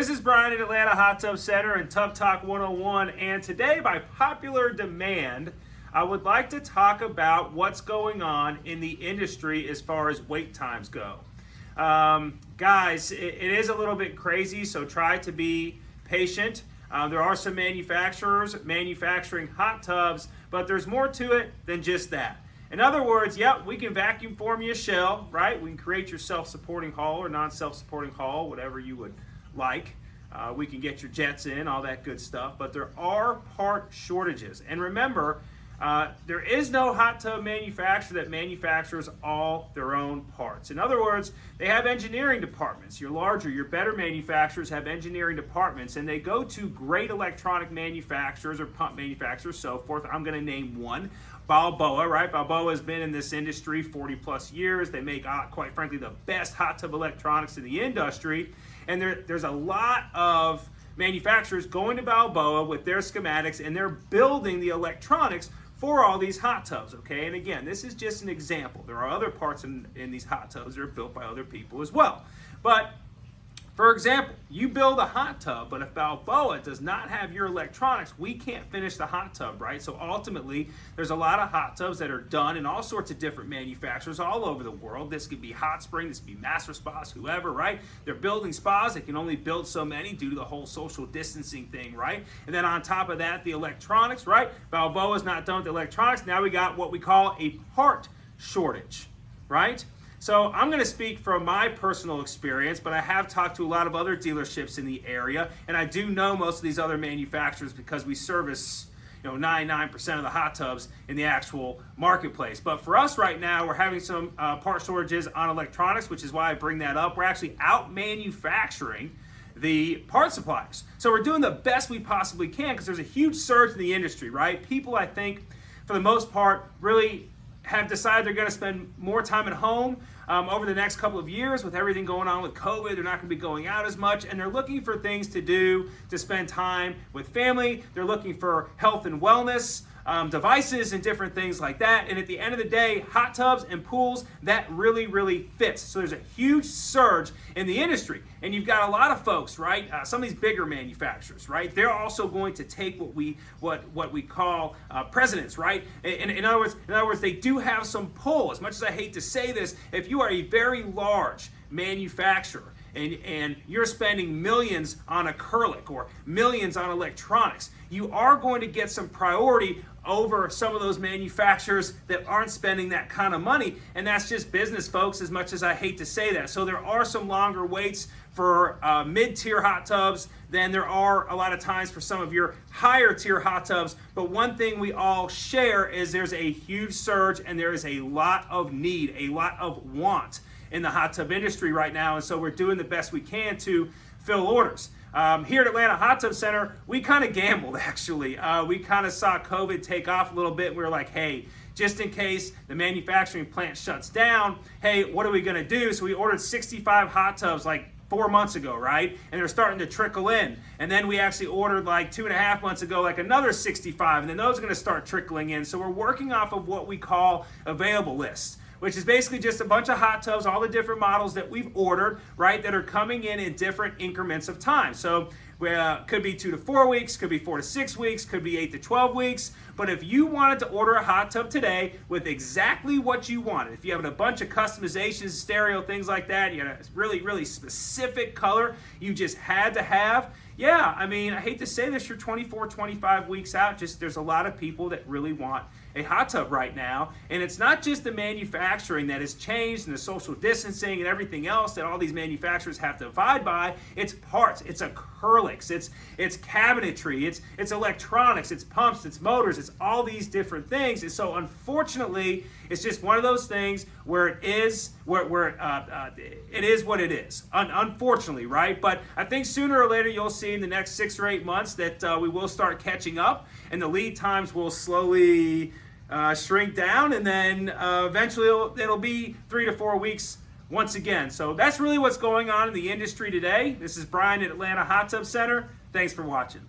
This is Brian at Atlanta Hot Tub Center and Tub Talk 101, and today, by popular demand, I would like to talk about what's going on in the industry as far as wait times go. Guys, it is a little bit crazy, so try to be patient. There are some manufacturers manufacturing hot tubs, but there's more to it than just that. In other words, yep, we can vacuum form you a shell, right? We can create your self-supporting hull or non-self-supporting hull, whatever you would like. We can get your jets in, all that good stuff, but there are part shortages. And remember, there is no hot tub manufacturer that manufactures all their own parts. In other words, they have engineering departments. Your larger, your better manufacturers have engineering departments, and they go to great electronic manufacturers or pump manufacturers, so forth. I'm going to name one. Balboa, right? Balboa has been in this industry 40 plus years. They make, quite frankly, the best hot tub electronics in the industry. And there's a lot of manufacturers going to Balboa with their schematics, and they're building the electronics for all these hot tubs, okay? And again, this is just an example. There are other parts in these hot tubs that are built by other people as well. But for example, you build a hot tub, but if Balboa does not have your electronics, we can't finish the hot tub, right? So ultimately, there's a lot of hot tubs that are done in all sorts of different manufacturers all over the world. This could be Hot Spring, this could be Master Spas, whoever, right? They're building spas, they can only build so many due to the whole social distancing thing, right? And then on top of that, the electronics, right? Balboa's not done with the electronics. Now we got what we call a part shortage, right? So I'm going to speak from my personal experience, but I have talked to a lot of other dealerships in the area, and I do know most of these other manufacturers because we service 99% of the hot tubs in the actual marketplace. But for us right now, we're having some part shortages on electronics, which is why I bring that up. We're actually out manufacturing the part suppliers. So we're doing the best we possibly can because there's a huge surge in the industry, right? People, I think, for the most part, really have decided they're going to spend more time at home over the next couple of years with everything going on with COVID. They're not going to be going out as much, and they're looking for things to do to spend time with family. They're looking for health and wellness devices and different things like that. And at the end of the day, hot tubs and pools, that really, really fits. So there's a huge surge in the industry. And you've got a lot of folks, right? Some of these bigger manufacturers, right? They're also going to take what we call precedence, right? In other words, they do have some pull. As much as I hate to say this, if you are a very large manufacturer, and you're spending millions on acrylic or millions on electronics, you are going to get some priority over some of those manufacturers that aren't spending that kind of money. And that's just business, folks, as much as I hate to say that. So there are some longer waits for mid-tier hot tubs than there are a lot of times for some of your higher tier hot tubs. But one thing we all share is there's a huge surge and there is a lot of need, a lot of want in the hot tub industry right now, and so we're doing the best we can to fill orders. Here at Atlanta Hot Tub Center, we kind of gambled, actually. We kind of saw COVID take off a little bit, and we were like, hey, just in case the manufacturing plant shuts down, hey, what are we going to do? So we ordered 65 hot tubs like 4 months ago, right? And they're starting to trickle in. And then we actually ordered like 2.5 months ago, like another 65, and then those are going to start trickling in. So we're working off of what we call available lists, which is basically just a bunch of hot tubs, all the different models that we've ordered, right, that are coming in different increments of time. So could be 2 to 4 weeks, could be 4 to 6 weeks, could be 8 to 12 weeks. But if you wanted to order a hot tub today with exactly what you wanted, if you have a bunch of customizations, stereo, things like that, you had a really, really specific color you just had to have, yeah, I mean, I hate to say this, you're 24, 25 weeks out. Just there's a lot of people that really want a hot tub right now. And it's not just the manufacturing that has changed and the social distancing and everything else that all these manufacturers have to abide by. It's parts, it's acrylics, it's cabinetry, it's electronics, it's pumps, it's motors, it's all these different things. And so unfortunately, it's just one of those things where it is what it is, unfortunately, right? But I think sooner or later you'll see in the next 6 or 8 months that we will start catching up, and the lead times will slowly shrink down, and then eventually it'll be 3 to 4 weeks once again. So that's really what's going on in the industry today. This is Brian at Atlanta Hot Tub Center. Thanks for watching.